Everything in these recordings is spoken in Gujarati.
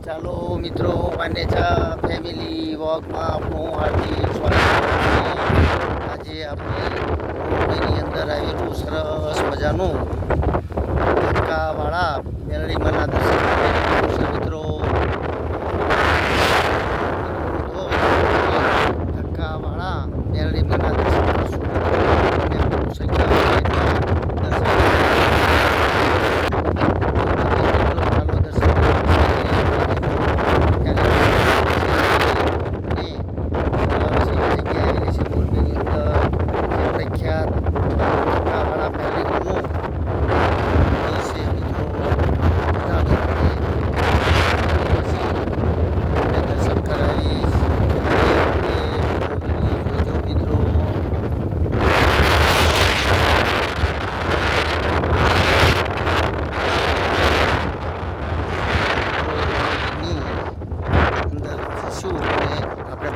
ચાલો મિત્રો, માન્યતા ફેમિલી વોકમાં આપણું હાર્દિક સ્વાગત છે. આજે આપણે મુંબઈની અંદર આવેલું સરસ મજાનું ધક્કાવાળા મેરડીમાંના દર્શન કરેલું છે મિત્રો. તો ધક્કાવાળા મેરડીમાંના દર્શન કરશું અને બહુ સંખ્યા દર્શન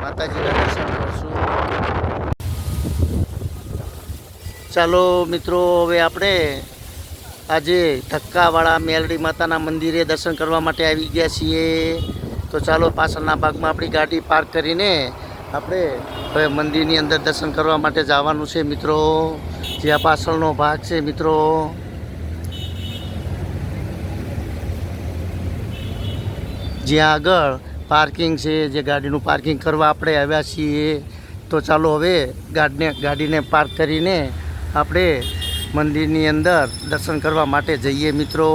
માતાજીના દર્શન કરશું. ચાલો મિત્રો, હવે આપણે આજે ધક્કાવાળા મેરડી માતાના મંદિરે દર્શન કરવા માટે આવી ગયા છીએ. તો ચાલો પાછળના ભાગમાં આપણી ગાડી પાર્ક કરીને આપણે હવે મંદિરની અંદર દર્શન કરવા માટે જવાનું છે મિત્રો. જ્યાં પાછળનો ભાગ છે મિત્રો, જ્યાં આગળ પાર્કિંગ છે, જે ગાડીનું પાર્કિંગ કરવા આપણે આવ્યા છીએ. તો ચાલો હવે ગાડીને પાર્ક કરીને આપણે મંદિરની અંદર દર્શન કરવા માટે જઈએ મિત્રો.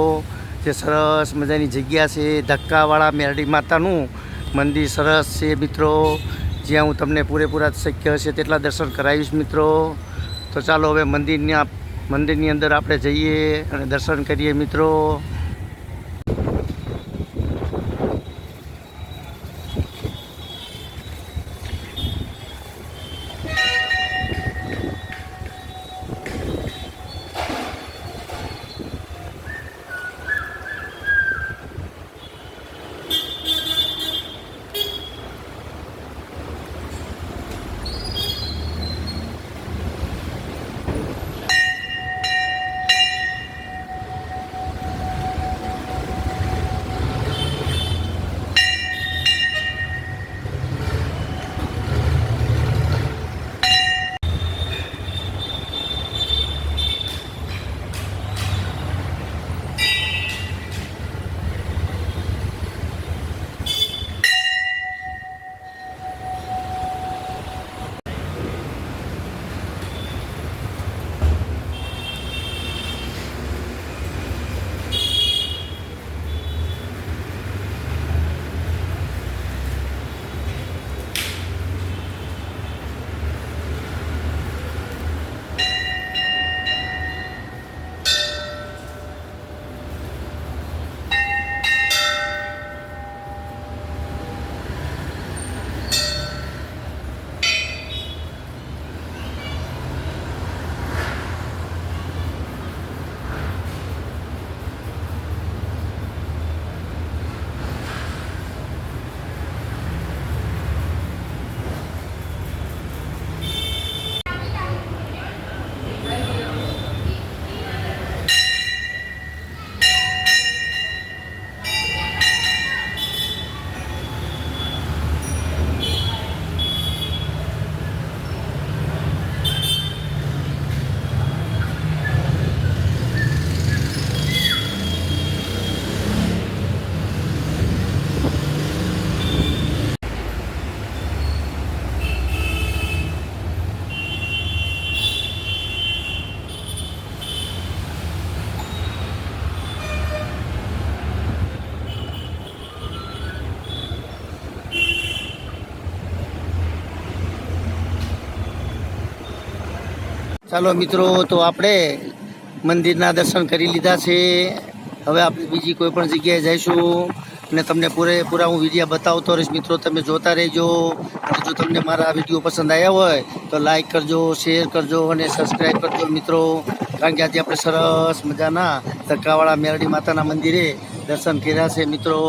જે સરસ મજાની જગ્યા છે, ધક્કાવાળા મેરડી માતાનું મંદિર સરસ છે મિત્રો, જ્યાં હું તમને પૂરેપૂરા શક્ય હશે તેટલા દર્શન કરાવીશ મિત્રો. તો ચાલો હવે મંદિરની અંદર આપણે જઈએ અને દર્શન કરીએ મિત્રો. ચાલો મિત્રો, તો આપણે મંદિરના દર્શન કરી લીધા છે. હવે આપણે બીજી કોઈ પણ જગ્યાએ જઈશું અને તમને પૂરેપૂરા હું વિડીયો બતાવતો રહીશ મિત્રો. તમે જોતા રહેજો. અને જો તમને મારા વિડીયો પસંદ આવ્યા હોય તો લાઈક કરજો, શેર કરજો અને સબસ્ક્રાઈબ કરજો મિત્રો. કારણ કે આજે આપણે સરસ મજાના ધક્કાવાળા મેરડી માતાના મંદિરે દર્શન કર્યા છે મિત્રો.